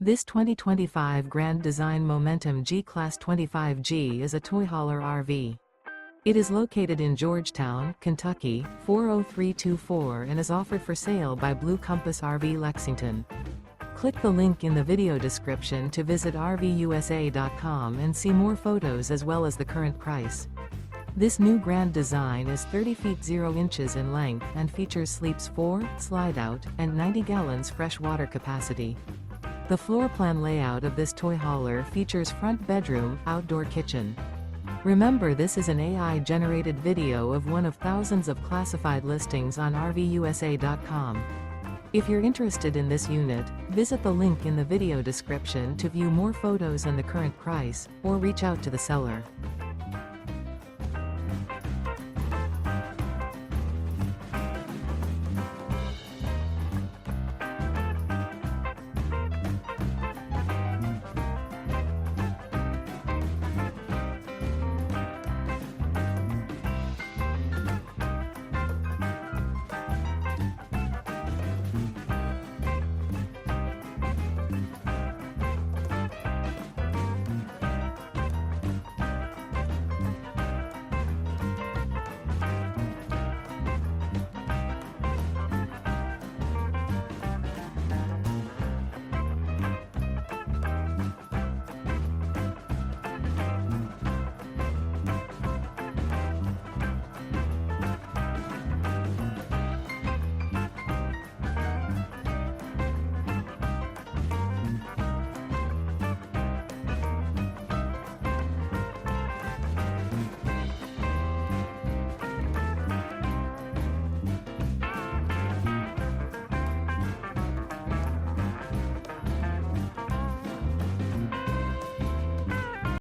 This 2025 Grand Design Momentum G-Class 25G is a toy hauler RV. It is located in Georgetown, Kentucky, 40324 and is offered for sale by Blue Compass RV Lexington. Click the link in the video description to visit RVUSA.com and see more photos as well as the current price. This new grand design is 30 feet 0 inches in length and features sleeps 4, slide-out, and 90 gallons fresh water capacity. The floor plan layout of this toy hauler features front bedroom, outdoor kitchen. Remember, this is an AI-generated video of one of thousands of classified listings on RVUSA.com. If you're interested in this unit, visit the link in the video description to view more photos and the current price, or reach out to the seller.